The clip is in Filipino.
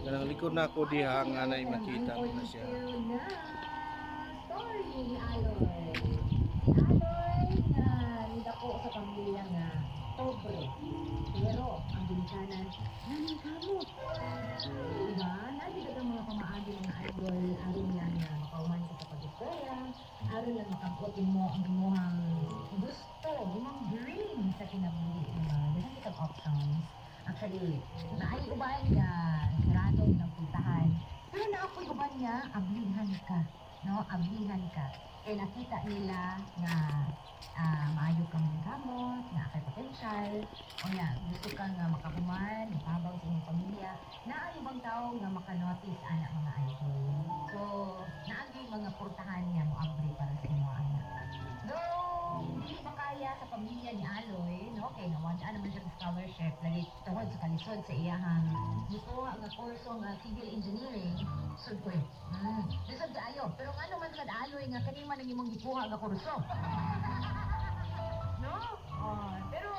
Kanang likod na ako diha nga nay makita ko na siya. Story ni Aloy. Si Aloy nga nidako sa pamilya nga pobre. Pero ang ginikanan namin kamot. Diba? Nandito ang mga pamaagi ng idol, aron lang na makauman sa pag-eskwela, aron lang makaputin mo ang imuhang gusto, imong dream sa kinabuhi. Diba? Diba kitang options? Actually, naay uban nga sarado ng puntahan. Pero na ako'y uban nga, ablihan ka. No? Ablihan ka. Kaya nakita nila nga maayo kang gamot, nga kay potential, o nga, gusto ka nga makahuman, ipabaw sa inyong pamilya, naayo bang tao nga makanotice anak mga idol. So, naagay mga portahan niya mo abri para sa inyong anak. Though, hindi makaya sa pamilya ni Aloy, no? Kaya nawanda naman siya sa scholarship, lagi tuhod sa kalisod sa iyahang gusto nga kurso nga civil engineering, sud ko eh. Lisod sa ayo, pero nga naman sa Aloy nga kanima nang imong gikuha nga kurso. No? Oh, pero